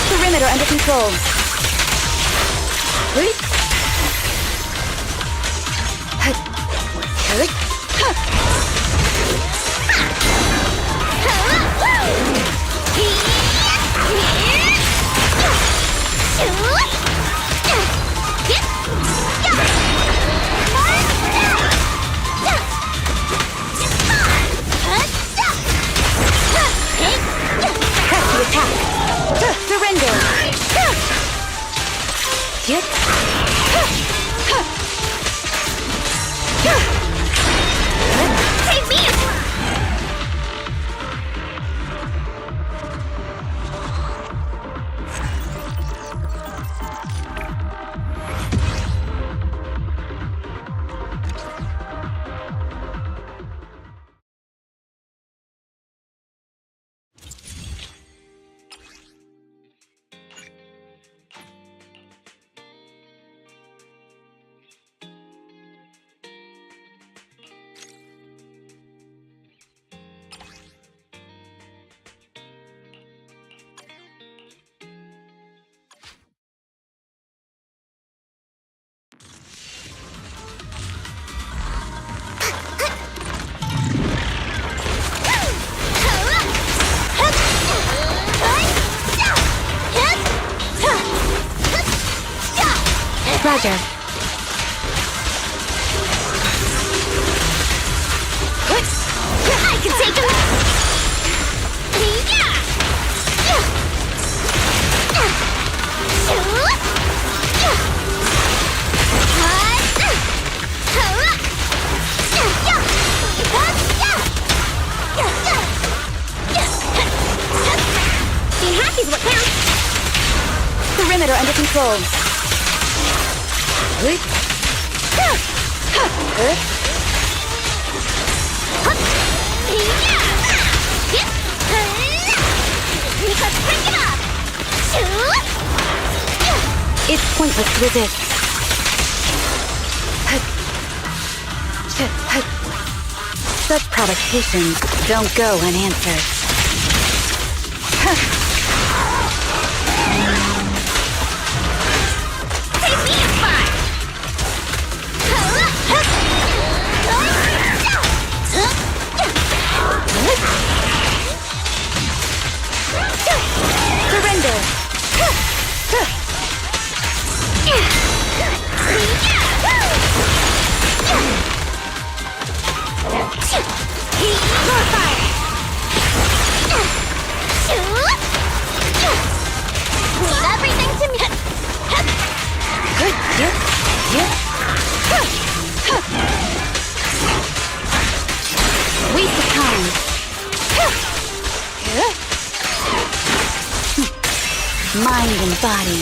Perimeter under control. Press to attack. Surrender. Take me! Roger. I can take him! Being happy's what counts! Perimeter under control. It's pointless to resist. Such provocations don't go unanswered. Take me a spot! Surrender! More fire! Leave everything to me! Waste of time. Mind and body.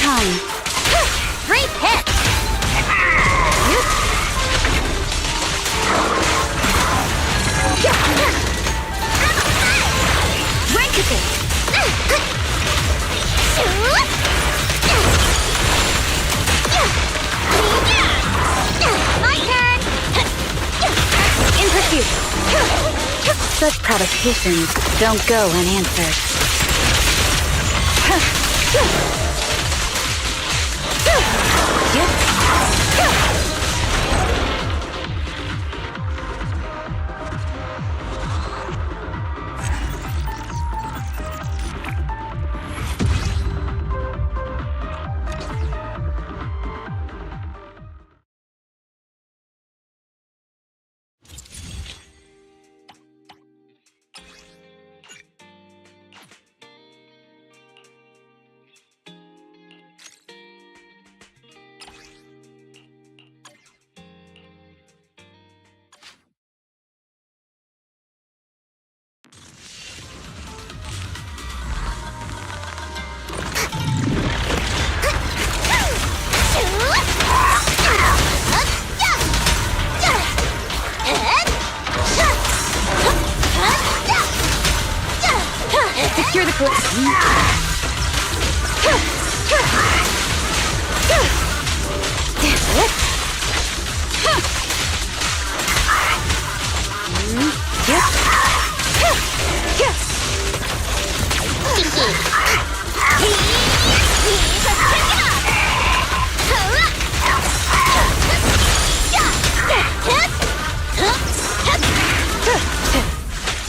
time. Great hit! My turn! In pursuit. Such provocations don't go unanswered. Secure the core.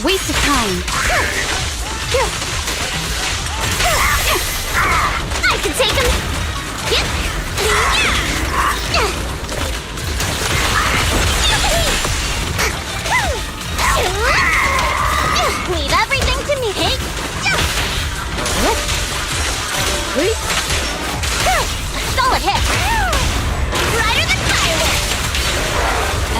Waste of time. I can take him! Leave everything to me! Solid hit! Brighter than fireworks!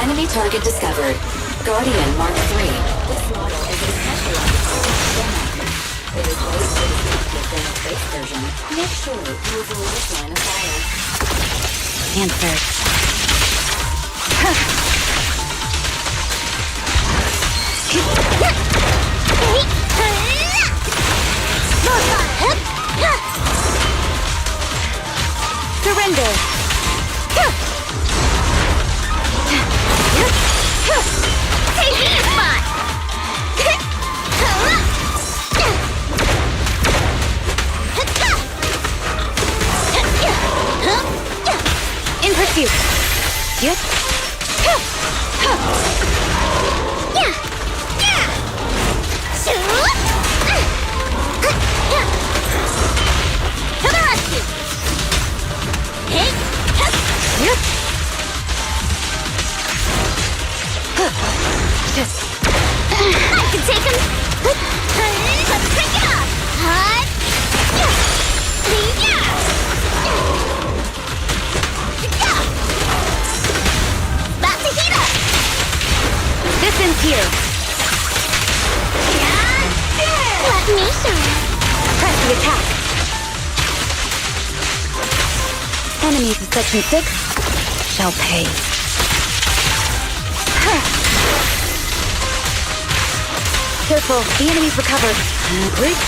Enemy target discovered. Guardian Mark III. This model is a specialized scanner. It is weight within its base version. Make sure you avoid its line of fire. Answered. Surrender. Taking a spot! In pursuit. Yep. To the rescue! I can take him! Let's break it up! About to heat up! Distance here. Let me shine! Press the attack. Enemies of Section 6 shall pay. Careful, the enemy's recovered. Break.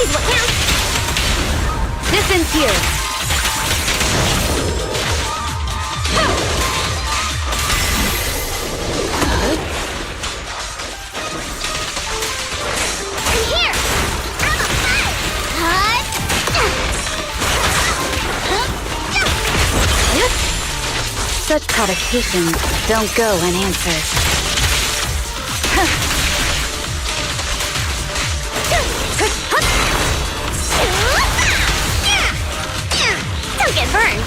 is what counts. Distance here. I'm here! Such provocations don't go unanswered. Don't get burned!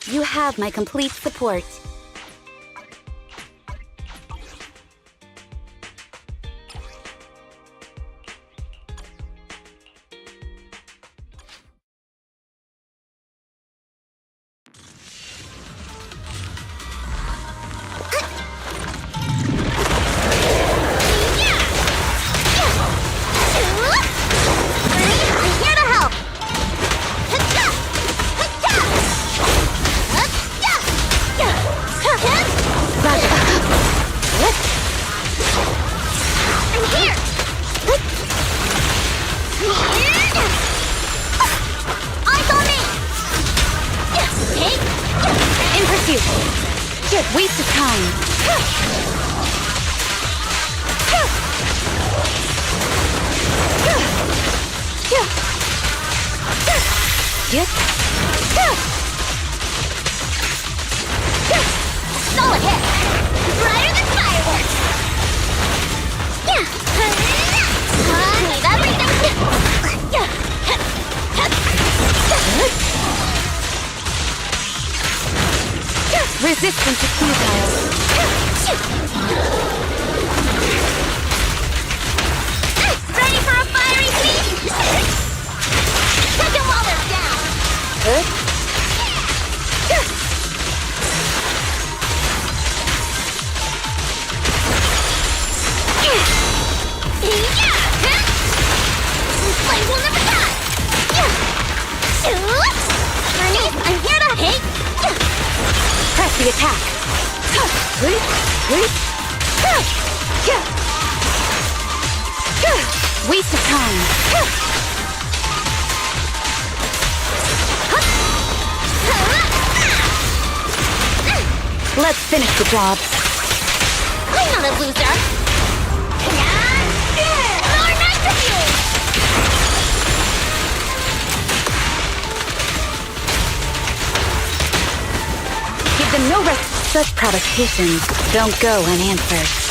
You have my complete support. Just waste of time. Solid hit! Brighter than fireworks! Leave everything! Resistance to futile. Ready for a fiery feast? Take them while they're down! Flames will never die! Bernice, I'm here to hate! Press the attack. Waste of time. Let's finish the job. I'm not a loser! More nitrogen! Give them no rest. Such provocations don't go unanswered.